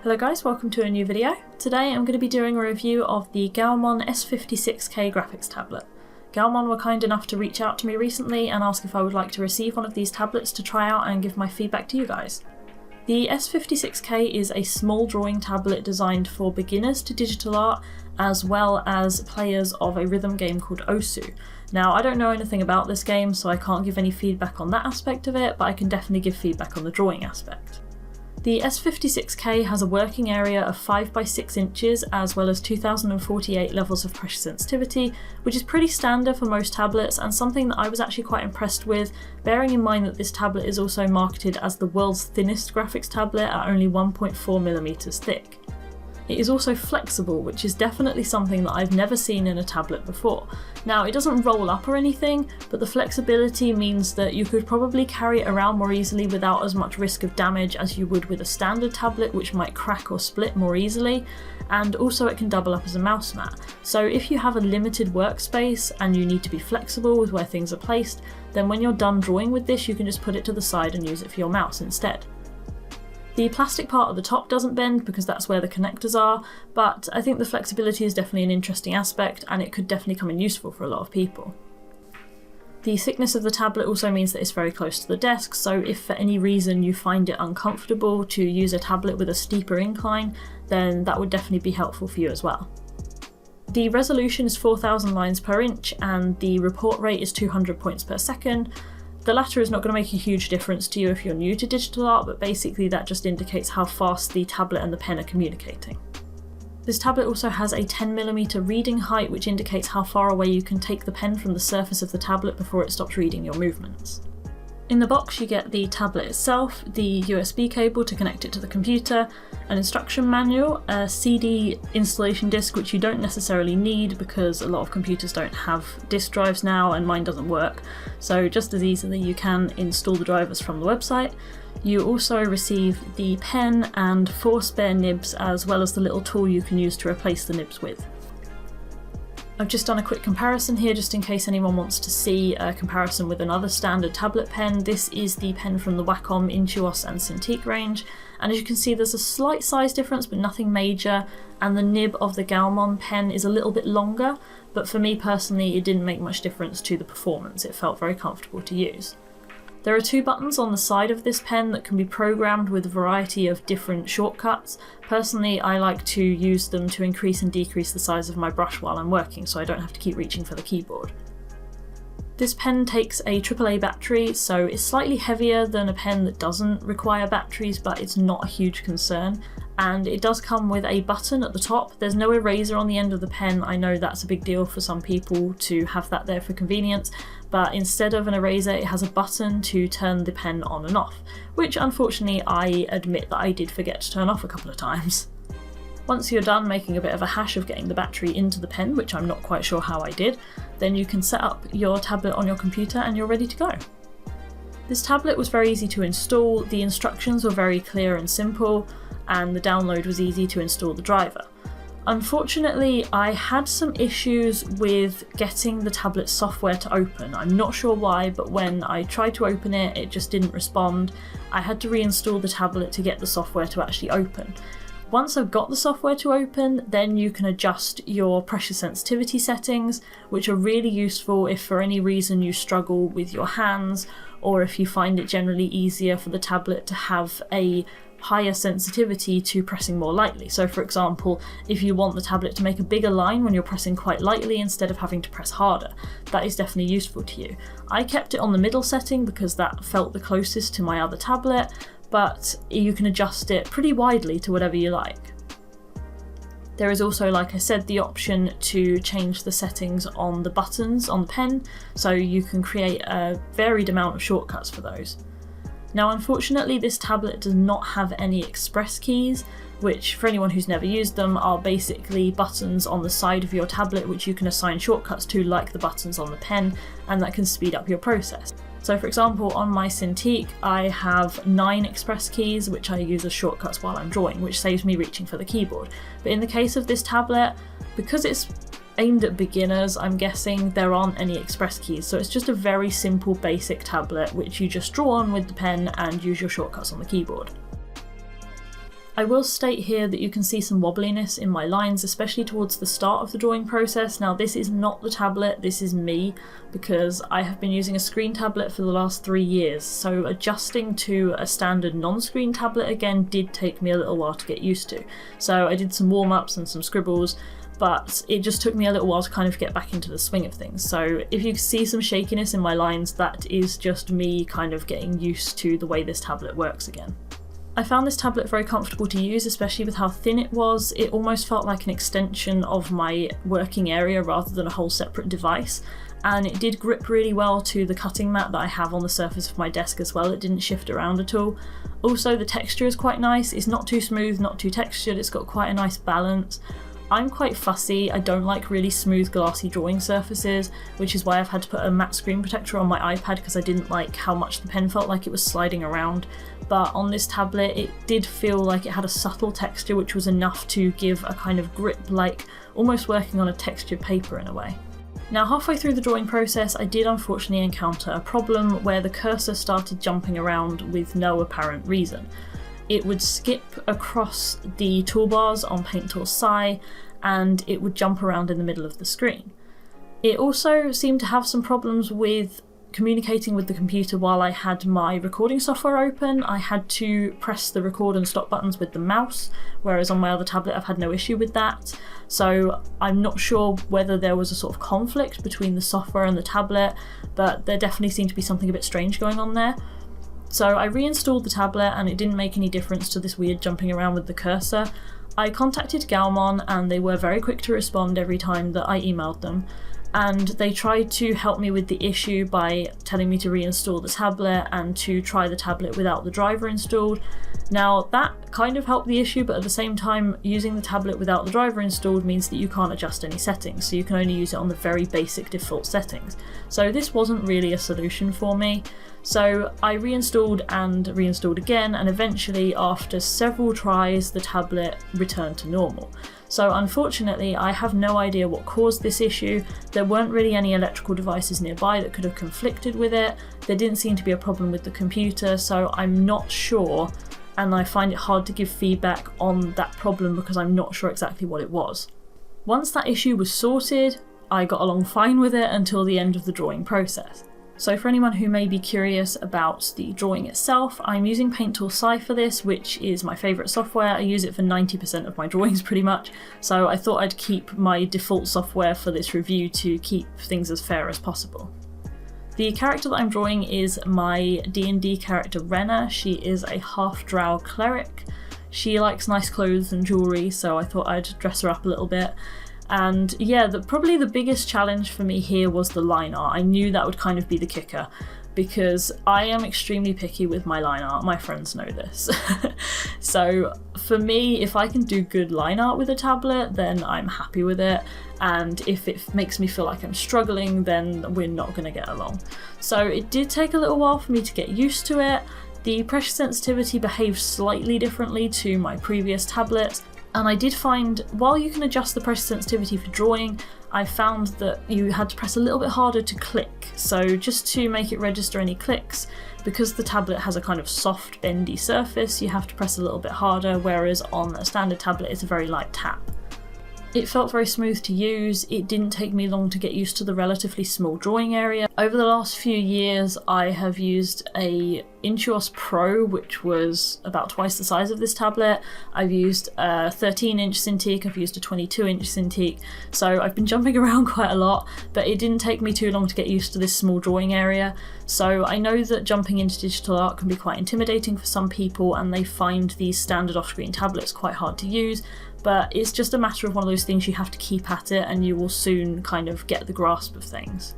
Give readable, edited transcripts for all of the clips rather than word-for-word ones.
Hello guys, welcome to a new video. Today I'm going to be doing a review of the Gaomon S56K graphics tablet. Gaomon were kind enough to reach out to me recently and ask if I would like to receive one of these tablets to try out and give my feedback to you guys. The S56K is a small drawing tablet designed for beginners to digital art as well as players of a rhythm game called Osu. Now I don't know anything about this game so I can't give any feedback on that aspect of it, but I can definitely give feedback on the drawing aspect. The S56K has a working area of 5 by 6 inches as well as 2048 levels of pressure sensitivity, which is pretty standard for most tablets and something that I was actually quite impressed with, bearing in mind that this tablet is also marketed as the world's thinnest graphics tablet at only 1.4mm thick. It is also flexible, which is definitely something that I've never seen in a tablet before. Now, it doesn't roll up or anything, but the flexibility means that you could probably carry it around more easily without as much risk of damage as you would with a standard tablet, which might crack or split more easily, and also it can double up as a mouse mat. So if you have a limited workspace and you need to be flexible with where things are placed, then when you're done drawing with this, you can just put it to the side and use it for your mouse instead. The plastic part at the top doesn't bend because that's where the connectors are, but I think the flexibility is definitely an interesting aspect and it could definitely come in useful for a lot of people. The thickness of the tablet also means that it's very close to the desk, so if for any reason you find it uncomfortable to use a tablet with a steeper incline, then that would definitely be helpful for you as well. The resolution is 4000 lines per inch and the report rate is 200 points per second. The latter is not going to make a huge difference to you if you're new to digital art, but basically that just indicates how fast the tablet and the pen are communicating. This tablet also has a 10mm reading height, which indicates how far away you can take the pen from the surface of the tablet before it stops reading your movements. In the box you get the tablet itself, the USB cable to connect it to the computer, an instruction manual, a CD installation disc which you don't necessarily need because a lot of computers don't have disk drives now and mine doesn't work, so just as easily you can install the drivers from the website. You also receive the pen and 4 spare nibs as well as the little tool you can use to replace the nibs with. I've just done a quick comparison here just in case anyone wants to see a comparison with another standard tablet pen. This is the pen from the Wacom Intuos and Cintiq range, and as you can see there's a slight size difference but nothing major, and the nib of the Gaomon pen is a little bit longer, but for me personally it didn't make much difference to the performance. It felt very comfortable to use. There are 2 buttons on the side of this pen that can be programmed with a variety of different shortcuts. Personally, I like to use them to increase and decrease the size of my brush while I'm working, so I don't have to keep reaching for the keyboard. This pen takes a AAA battery, so it's slightly heavier than a pen that doesn't require batteries, but it's not a huge concern. And it does come with a button at the top. There's no eraser on the end of the pen. I know that's a big deal for some people to have that there for convenience, but instead of an eraser it has a button to turn the pen on and off, which unfortunately I admit that I did forget to turn off a couple of times. Once you're done making a bit of a hash of getting the battery into the pen, which I'm not quite sure how I did, then you can set up your tablet on your computer and you're ready to go. This tablet was very easy to install, the instructions were very clear and simple, and the download was easy to install the driver. Unfortunately, I had some issues with getting the tablet software to open. I'm not sure why, but when I tried to open it, it just didn't respond. I had to reinstall the tablet to get the software to actually open. Once I've got the software to open, then you can adjust your pressure sensitivity settings, which are really useful if for any reason you struggle with your hands, or if you find it generally easier for the tablet to have a higher sensitivity to pressing more lightly. So for example, if you want the tablet to make a bigger line when you're pressing quite lightly instead of having to press harder, that is definitely useful to you. I kept it on the middle setting because that felt the closest to my other tablet, but you can adjust it pretty widely to whatever you like. There is also, like I said, the option to change the settings on the buttons on the pen, so you can create a varied amount of shortcuts for those. Now unfortunately this tablet does not have any express keys, which for anyone who's never used them are basically buttons on the side of your tablet which you can assign shortcuts to like the buttons on the pen, and that can speed up your process. So for example, on my Cintiq I have 9 express keys which I use as shortcuts while I'm drawing, which saves me reaching for the keyboard. But in the case of this tablet, because it's aimed at beginners, I'm guessing there aren't any express keys, so it's just a very simple basic tablet which you just draw on with the pen and use your shortcuts on the keyboard. I will state here that you can see some wobbliness in my lines, especially towards the start of the drawing process. Now this is not the tablet, this is me, because I have been using a screen tablet for the last 3 years, so adjusting to a standard non-screen tablet again did take me a little while to get used to. So I did some warm-ups and some scribbles, but it just took me a little while to kind of get back into the swing of things. So if you see some shakiness in my lines, that is just me kind of getting used to the way this tablet works again. I found this tablet very comfortable to use, especially with how thin it was. It almost felt like an extension of my working area rather than a whole separate device, and it did grip really well to the cutting mat that I have on the surface of my desk as well. It didn't shift around at all. Also, the texture is quite nice. It's not too smooth, not too textured, it's got quite a nice balance. I'm quite fussy, I don't like really smooth glassy drawing surfaces, which is why I've had to put a matte screen protector on my iPad because I didn't like how much the pen felt like it was sliding around. But on this tablet it did feel like it had a subtle texture which was enough to give a kind of grip, like almost working on a textured paper in a way. Now halfway through the drawing process I did unfortunately encounter a problem where the cursor started jumping around with no apparent reason. It would skip across the toolbars on Paint Tool SAI and it would jump around in the middle of the screen. It also seemed to have some problems with communicating with the computer while I had my recording software open. I had to press the record and stop buttons with the mouse, whereas on my other tablet I've had no issue with that. So I'm not sure whether there was a sort of conflict between the software and the tablet, but there definitely seemed to be something a bit strange going on there. So I reinstalled the tablet and it didn't make any difference to this weird jumping around with the cursor. I contacted Gaomon and they were very quick to respond every time that I emailed them, and they tried to help me with the issue by telling me to reinstall the tablet and to try the tablet without the driver installed. Now that kind of helped the issue, but at the same time using the tablet without the driver installed means that you can't adjust any settings, so you can only use it on the very basic default settings. So this wasn't really a solution for me. So I reinstalled and reinstalled again, and eventually after several tries the tablet returned to normal. So unfortunately I have no idea what caused this issue. There weren't really any electrical devices nearby that could have conflicted with it. There didn't seem to be a problem with the computer, so I'm not sure, and I find it hard to give feedback on that problem because I'm not sure exactly what it was. Once that issue was sorted, I got along fine with it until the end of the drawing process. So for anyone who may be curious about the drawing itself, I'm using Paint Tool SAI for this, which is my favourite software. I use it for 90% of my drawings pretty much, so I thought I'd keep my default software for this review to keep things as fair as possible. The character that I'm drawing is my D&D character Renna. She is a half-drow cleric. She likes nice clothes and jewellery, so I thought I'd dress her up a little bit. And yeah, probably the biggest challenge for me here was the line art. I knew that would kind of be the kicker, because I am extremely picky with my line art. My friends know this. So for me, if I can do good line art with a tablet, then I'm happy with it. And if it makes me feel like I'm struggling, then we're not going to get along. So it did take a little while for me to get used to it. The pressure sensitivity behaved slightly differently to my previous tablets. And I did find, while you can adjust the pressure sensitivity for drawing, I found that you had to press a little bit harder to click. So just to make it register any clicks, because the tablet has a kind of soft, bendy surface, you have to press a little bit harder, whereas on a standard tablet it's a very light tap. It felt very smooth to use. It didn't take me long to get used to the relatively small drawing area. Over the last few years I have used a Intuos Pro, which was about twice the size of this tablet. I've used a 13-inch Cintiq, I've used a 22-inch Cintiq, so I've been jumping around quite a lot, but it didn't take me too long to get used to this small drawing area. So I know that jumping into digital art can be quite intimidating for some people, and they find these standard off-screen tablets quite hard to use, but it's just a matter of one of those things you have to keep at it and you will soon kind of get the grasp of things.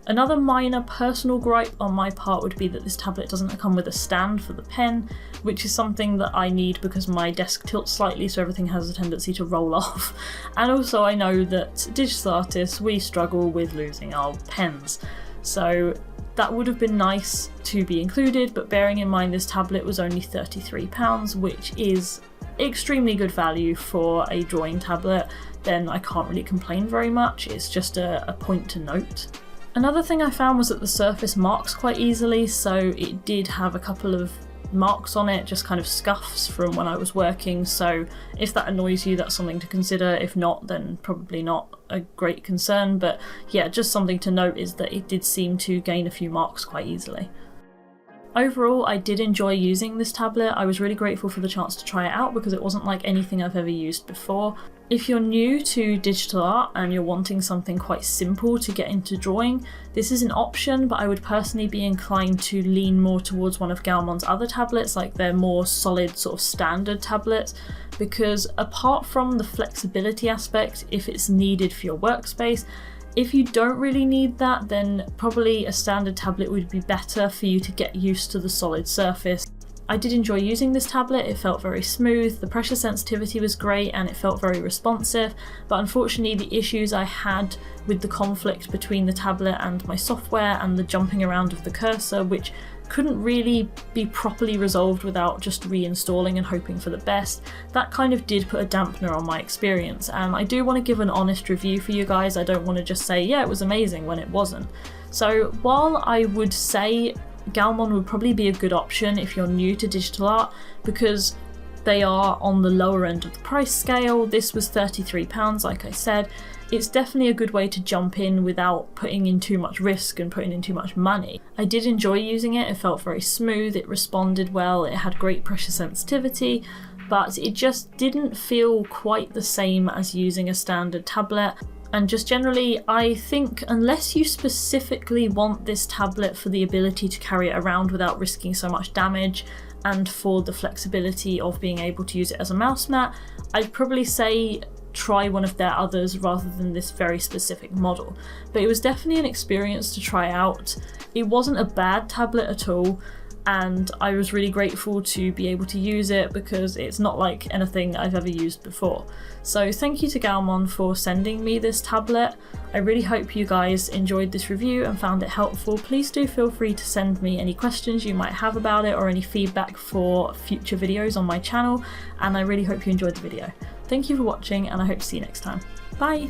Another minor personal gripe on my part would be that this tablet doesn't come with a stand for the pen, which is something that I need because my desk tilts slightly so everything has a tendency to roll off. And also I know that digital artists, we struggle with losing our pens. So that would have been nice to be included, but bearing in mind this tablet was only £33, which is extremely good value for a drawing tablet, then I can't really complain very much. It's just a point to note. Another thing I found was that the surface marks quite easily, so it did have a couple of marks on it, just kind of scuffs from when I was working, so if that annoys you, that's something to consider. If not, then probably not a great concern, but yeah, just something to note is that it did seem to gain a few marks quite easily. Overall, I did enjoy using this tablet. I was really grateful for the chance to try it out because it wasn't like anything I've ever used before. If you're new to digital art and you're wanting something quite simple to get into drawing, this is an option, but I would personally be inclined to lean more towards one of Gaomon's other tablets, like their more solid sort of standard tablets, because apart from the flexibility aspect, if it's needed for your workspace, if you don't really need that, then probably a standard tablet would be better for you to get used to the solid surface. I did enjoy using this tablet, it felt very smooth, the pressure sensitivity was great and it felt very responsive, but unfortunately the issues I had with the conflict between the tablet and my software and the jumping around of the cursor, which couldn't really be properly resolved without just reinstalling and hoping for the best, that kind of did put a dampener on my experience, and I do want to give an honest review for you guys. I don't want to just say, yeah, it was amazing when it wasn't. So while I would say Gaomon would probably be a good option if you're new to digital art, because they are on the lower end of the price scale, this was £33 like I said, it's definitely a good way to jump in without putting in too much risk and putting in too much money. I did enjoy using it, it felt very smooth, it responded well, it had great pressure sensitivity, but it just didn't feel quite the same as using a standard tablet. And just generally, I think unless you specifically want this tablet for the ability to carry it around without risking so much damage, and for the flexibility of being able to use it as a mouse mat, I'd probably say try one of their others rather than this very specific model. But it was definitely an experience to try out. It wasn't a bad tablet at all, and I was really grateful to be able to use it because it's not like anything I've ever used before. So thank you to Gaomon for sending me this tablet. I really hope you guys enjoyed this review and found it helpful. Please do feel free to send me any questions you might have about it or any feedback for future videos on my channel, and I really hope you enjoyed the video. Thank you for watching and I hope to see you next time. Bye!